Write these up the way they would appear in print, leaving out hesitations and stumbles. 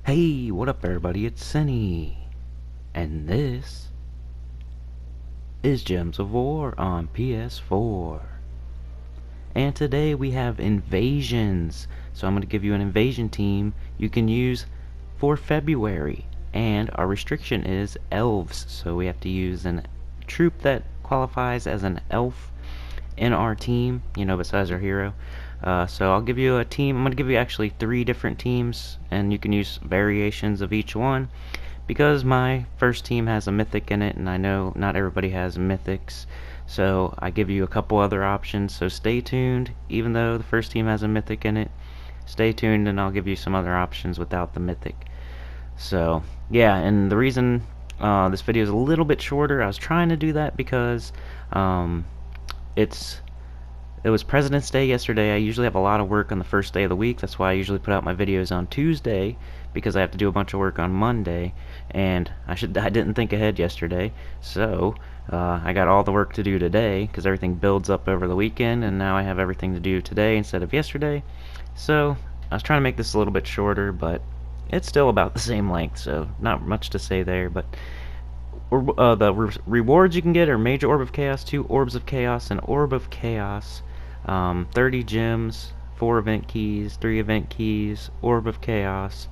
Hey, what up everybody, it's Sinny, and this is Gems of War on PS4. And today we have invasions, so I'm going to give you an invasion team you can use for February. And our restriction is elves, so we have to use a troop that qualifies as an elf in our team, besides our hero. So I'll give you a team. I'm going to give you actually 3 different teams, and you can use variations of each one because my first team has a mythic in it, and I know not everybody has mythics. So I give you a couple other options, so stay tuned. Even though the first team has a mythic in it, stay tuned and I'll give you some other options without the mythic. So yeah, and the reason this video is a little bit shorter, I was trying to do that because it was President's Day yesterday. I usually have a lot of work on the first day of the week. That's why I usually put out my videos on Tuesday, because I have to do a bunch of work on Monday, and I didn't think ahead yesterday, so I got all the work to do today because everything builds up over the weekend, and now I have everything to do today instead of yesterday. So I was trying to make this a little bit shorter, but it's still about the same length, so not much to say there. But the rewards you can get are Major Orb of Chaos, 2 Orbs of Chaos, an Orb of Chaos, 30 gems, 4 event keys, 3 event keys, Orb of Chaos,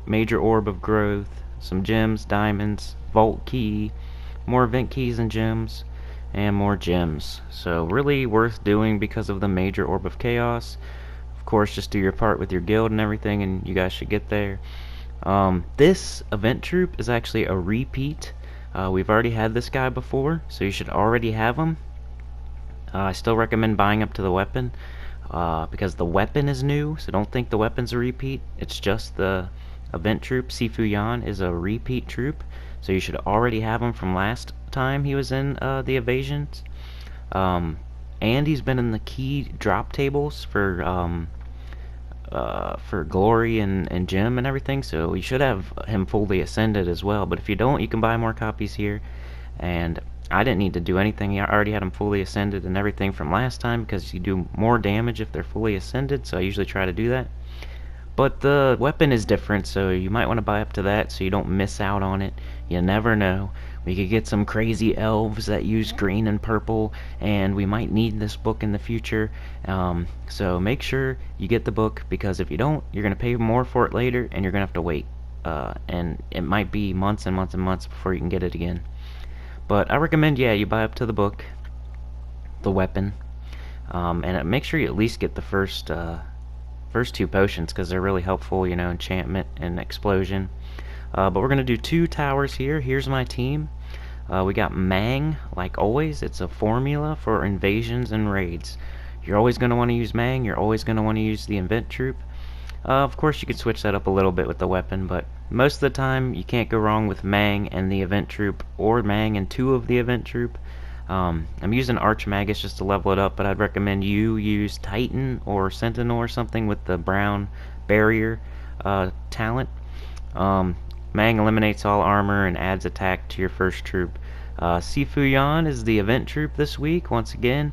Major Orb of Growth, some gems, diamonds, Vault Key, more event keys and gems, and more gems. So really worth doing because of the Major Orb of Chaos. Of course, just do your part with your guild and everything, and you guys should get there. This event troop is actually a repeat. We've already had this guy before, so you should already have him. I still recommend buying up to the weapon because the weapon is new, so don't think the weapon's a repeat. It's just the event troop. Sifu Yan is a repeat troop, so you should already have him from last time he was in the evasions. And he's been in the key drop tables for glory and gem and everything, so you should have him fully ascended as well. But if you don't, you can buy more copies here, and I didn't need to do anything. I already had them fully ascended and everything from last time because you do more damage if they're fully ascended, so I usually try to do that. But the weapon is different, so you might want to buy up to that so you don't miss out on it. You never know. We could get some crazy elves that use green and purple, and we might need this book in the future. So make sure you get the book, because if you don't, you're going to pay more for it later, and you're going to have to wait. And it might be months and months and months before you can get it again. But I recommend, yeah, you buy up to the book, the weapon, and make sure you at least get the first 2 potions, because they're really helpful, enchantment and explosion. But we're going to do 2 towers here. Here's my team. We got Mang, like always. It's a formula for invasions and raids. You're always going to want to use Mang. You're always going to want to use the event troop. Of course, you could switch that up a little bit with the weapon, but most of the time you can't go wrong with Mang and the event troop, or Mang and 2 of the event troop. I'm using Archmagus just to level it up, but I'd recommend you use Titan or Sentinel or something with the brown barrier talent. Mang eliminates all armor and adds attack to your first troop. Sifu Yan is the event troop this week, once again.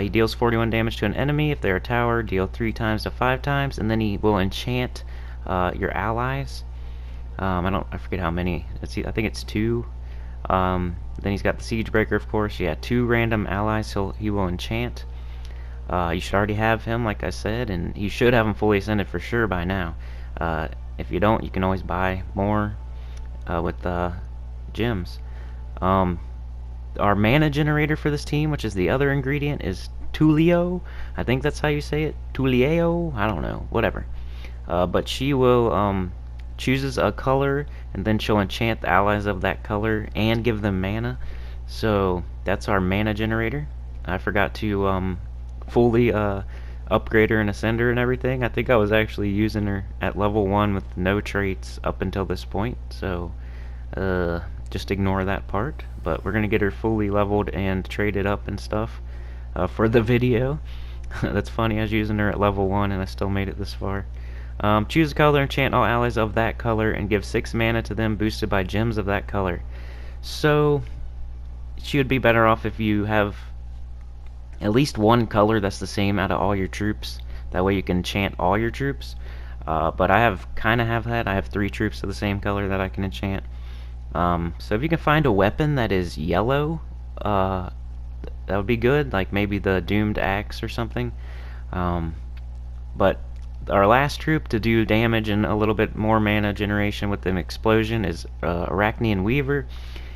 He deals 41 damage to an enemy. If they're a tower, deal 3 times to 5 times, and then he will enchant your allies. I forget how many. I think it's 2. Then he's got the Siege Breaker, of course. Yeah, 2 random allies he will enchant. You should already have him, like I said, and you should have him fully ascended for sure by now. If you don't, you can always buy more with gems. Our mana generator for this team, which is the other ingredient, is Tulio. I think that's how you say it. Tulio? I don't know. Whatever. But she will chooses a color, and then she'll enchant the allies of that color and give them mana. So that's our mana generator. I forgot to fully upgrade her and ascend her and everything. I think I was actually using her at level 1 with no traits up until this point, so just ignore that part. But we're gonna get her fully leveled and traded up and stuff for the video. That's funny, I was using her at level 1 and I still made it this far. Choose a color, enchant all allies of that color, and give 6 mana to them boosted by gems of that color. So she would be better off if you have at least one color that's the same out of all your troops. That way you can enchant all your troops. but I kind of have that. I have 3 troops of the same color that I can enchant. So if you can find a weapon that is yellow, that would be good, like maybe the Doomed Axe or something. But our last troop to do damage and a little bit more mana generation with an explosion is Arachnean Weaver.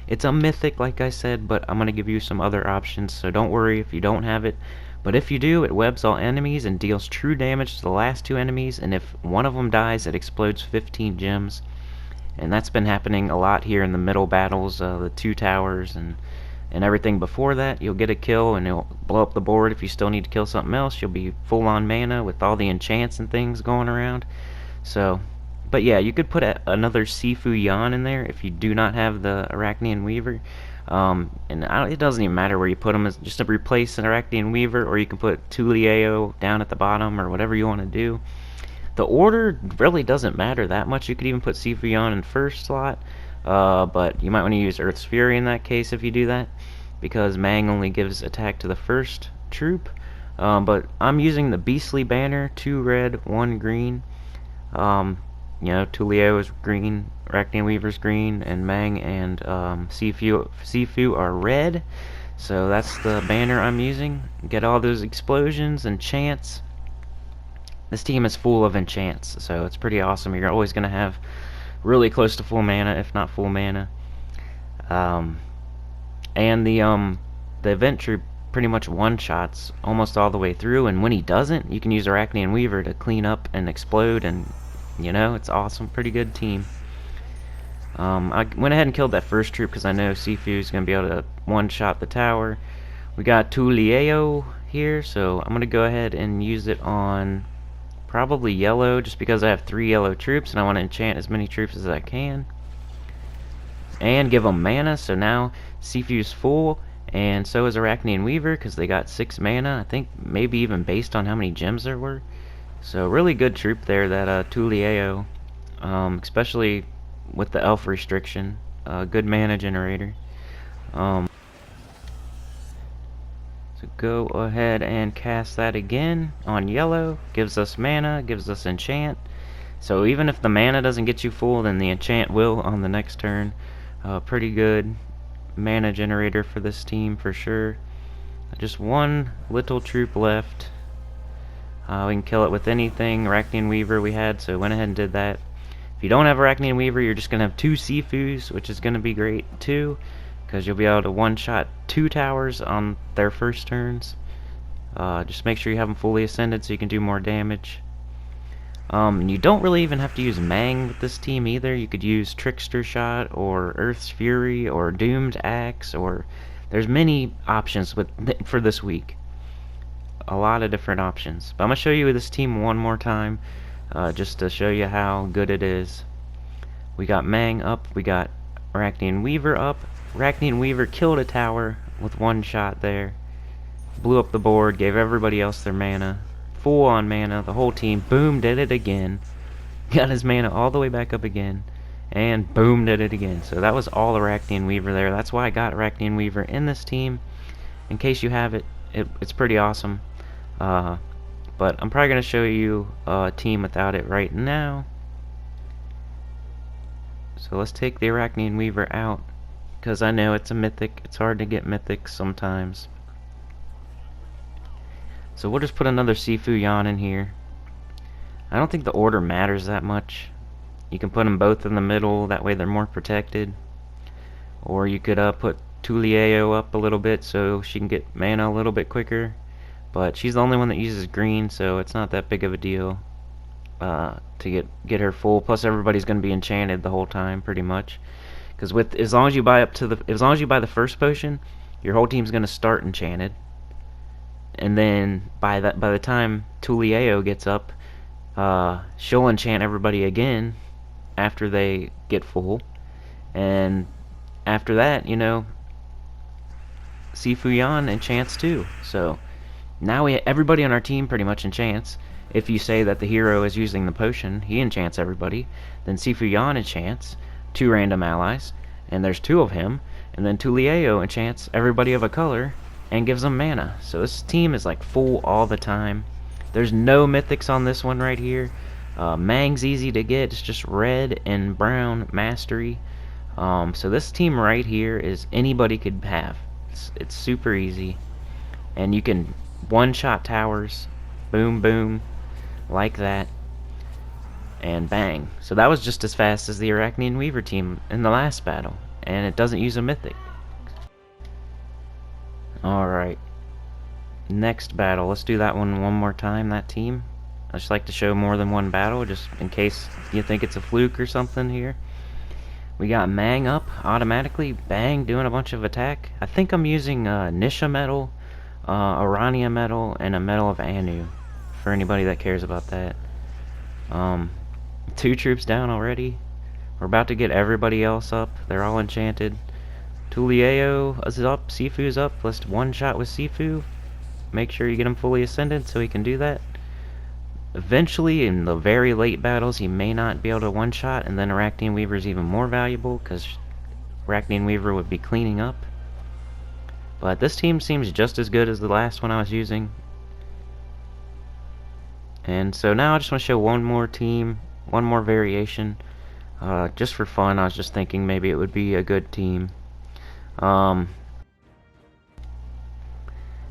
It's a mythic, like I said, but I'm going to give you some other options, so don't worry if you don't have it. But if you do, it webs all enemies and deals true damage to the last 2 enemies, and if one of them dies, it explodes 15 gems. And that's been happening a lot here in the middle battles, the 2 towers and everything before that. You'll get a kill and it'll blow up the board. If you still need to kill something else, you'll be full on mana with all the enchants and things going around. So, but yeah, you could put another Sifu Yan in there if you do not have the Arachnean Weaver. It doesn't even matter where you put them. It's just to replace an Arachnean Weaver, or you can put Tulieo down at the bottom, or whatever you want to do. The order really doesn't matter that much. You could even put Sifu Yan in first slot, but you might want to use Earth's Fury in that case if you do that, because Mang only gives attack to the first troop. But I'm using the Beastly Banner, 2 red, 1 green. You know, Tulio is green, Arachnean Weaver's green, and Mang and Sifu are red. So that's the banner I'm using. Get all those explosions and chants. This team is full of enchants, so it's pretty awesome. You're always going to have really close to full mana, if not full mana. And the event troop pretty much one-shots almost all the way through, and when he doesn't, you can use Arachnean Weaver to clean up and explode, and you know, it's awesome. Pretty good team. I went ahead and killed that first troop because I know Sifu is going to be able to one-shot the tower. We got Tulieo here, so I'm going to go ahead and use it on probably yellow, just because I have 3 yellow troops and I want to enchant as many troops as I can. And give them mana, so now Sifu's full, and so is Arachnean Weaver because they got 6 mana, I think maybe even based on how many gems there were. So really good troop there, that Tulieo, especially with the elf restriction. Good mana generator. So go ahead and cast that again on yellow. Gives us mana, gives us enchant. So even if the mana doesn't get you full, then the enchant will on the next turn. Pretty good mana generator for this team for sure. Just 1 little troop left. We can kill it with anything. Arachnean Weaver we had, so went ahead and did that. If you don't have Arachnean Weaver, you're just going to have 2 Sifus, which is going to be great too, because you'll be able to one-shot 2 towers on their first turns. Just make sure you have them fully ascended so you can do more damage. And you don't really even have to use Mang with this team either. You could use Trickster Shot or Earth's Fury or Doomed Axe, or there's many options for this week. A lot of different options. But I'm going to show you this team one more time, just to show you how good it is. We got Mang up, we got Arachnean Weaver up. Arachnean Weaver killed a tower with 1 shot there. Blew up the board, gave everybody else their mana. Full on mana, the whole team. Boom, did it again. Got his mana all the way back up again. And boom, did it again. So that was all Arachnean Weaver there. That's why I got Arachnean Weaver in this team. In case you have it, it's pretty awesome. But I'm probably going to show you a team without it right now. So let's take the Arachnean Weaver out, because I know it's a mythic. It's hard to get mythics sometimes. So we'll just put another Sifu Yan in here. I don't think the order matters that much. You can put them both in the middle, that way they're more protected. Or you could put Tulieo up a little bit so she can get mana a little bit quicker. But she's the only one that uses green, so it's not that big of a deal to get her full. Plus, everybody's going to be enchanted the whole time, pretty much. Because as long as you buy the first potion, your whole team's going to start enchanted. And then by the time Tulieo gets up, she'll enchant everybody again after they get full. And after that, you know, Sifu Yan enchants too. So now everybody on our team pretty much enchants. If you say that the hero is using the potion, he enchants everybody. Then Sifu Yan enchants 2 random allies, and there's 2 of him. And then Tulieo enchants everybody of a color and gives them mana. So this team is like full all the time. There's no mythics on this one right here. Mang's easy to get. It's just red and brown mastery. So this team right here is anybody could have. It's super easy, and you can one-shot towers, boom boom, like that, and bang. So that was just as fast as the Arachnean Weaver team in the last battle, and it doesn't use a mythic. Alright, next battle. Let's do that one more time, that team. I just like to show more than one battle, just in case you think it's a fluke or something here. We got Mang up automatically, bang, doing a bunch of attack. I think I'm using Nisha metal, Arania metal, and a metal of Anu, for anybody that cares about that. 2 troops down already. We're about to get everybody else up. They're all enchanted. Tulieo is up, Sifu's up. Let's one-shot with Sifu. Make sure you get him fully ascended so he can do that. Eventually, in the very late battles, he may not be able to one-shot, and then Arachnean Weaver is even more valuable, because Arachnean Weaver would be cleaning up. But this team seems just as good as the last one I was using. And so now I just want to show one more team, one more variation. Just for fun, I was just thinking maybe it would be a good team.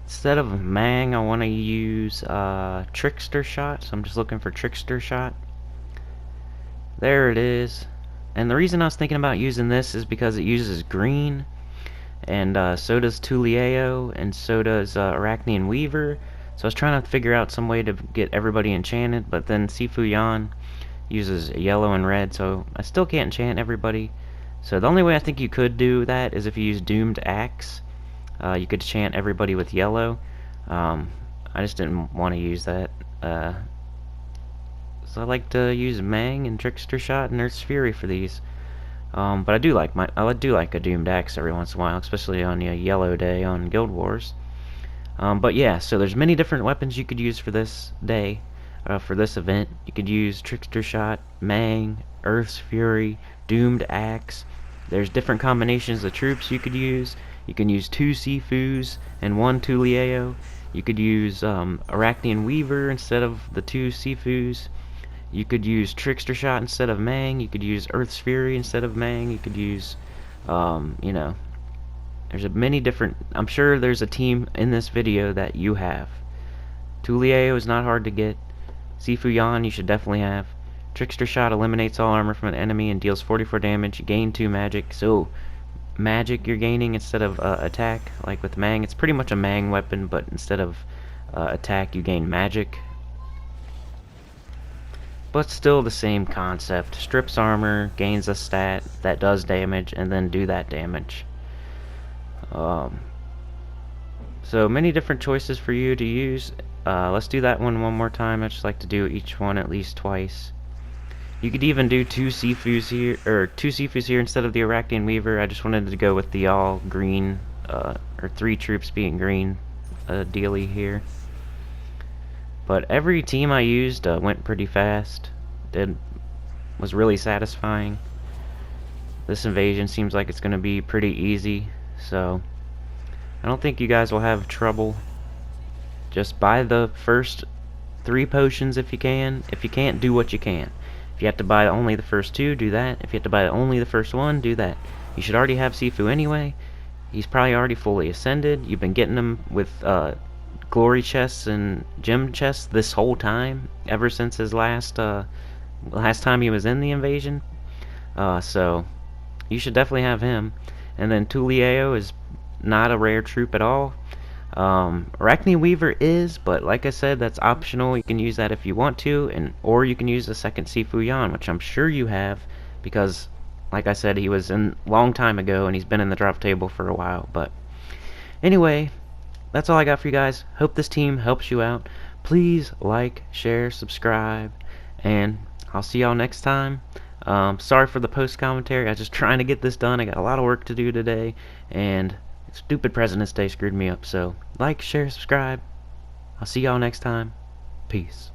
Instead of Mang, I want to use Trickster Shot, so I'm just looking for Trickster Shot. There it is. And the reason I was thinking about using this is because it uses green, and so does Tulieo, and so does Arachnean Weaver. So I was trying to figure out some way to get everybody enchanted, but then Sifu Yan uses yellow and red, so I still can't enchant everybody. So the only way I think you could do that is if you use Doomed Axe. You could enchant everybody with yellow. I just didn't want to use that. So I like to use Mang and Trickster Shot and Earth's Fury for these. But I do like a Doomed Axe every once in a while, especially on a yellow day on Guild Wars. But yeah, so there's many different weapons you could use for this day, for this event. You could use Trickster Shot, Mang, Earth's Fury, Doomed Axe. There's different combinations of troops you could use. You can use 2 Sifus and 1 Tulieo. You could use Arachnean Weaver instead of the 2 Sifus. You could use Trickster Shot instead of Mang. You could use Earth's Fury instead of Mang. You could use, you know, there's many different. I'm sure there's a team in this video that you have. Tulieo is not hard to get. Sifu Yan you should definitely have. Trickster Shot eliminates all armor from an enemy and deals 44 damage. You gain 2 magic. So magic you're gaining instead of attack. Like with Mang, it's pretty much a Mang weapon, but instead of attack you gain magic. But still the same concept. Strips armor, gains a stat that does damage, and then do that damage. So many different choices for you to use. Let's do that one more time. I just like to do each one at least twice. You could even do 2 Sifus here, or 2 Sifus here instead of the Arachnean Weaver. I just wanted to go with the all green, or 3 troops being green, dealy here. But every team I used went pretty fast. Was really satisfying. This invasion seems like it's going to be pretty easy, so I don't think you guys will have trouble. Just buy the first 3 potions if you can. If you can't, do what you can. If you have to buy only the first 2, do that. If you have to buy only the first 1, do that. You should already have Sifu anyway. He's probably already fully ascended. You've been getting him with glory chests and gem chests this whole time, ever since his last time he was in the invasion. So you should definitely have him. And then Tulieo is not a rare troop at all. Arachnean Weaver is, but like I said, that's optional. You can use that if you want to, or you can use a second Sifu Yan, which I'm sure you have, because like I said, he was in long time ago and he's been in the drop table for a while. But anyway, that's all I got for you guys. Hope this team helps you out. Please like, share, subscribe, and I'll see y'all next time. Sorry for the post commentary. I was just trying to get this done. I got a lot of work to do today, and stupid President's Day screwed me up. So like, share, subscribe. I'll see y'all next time. Peace.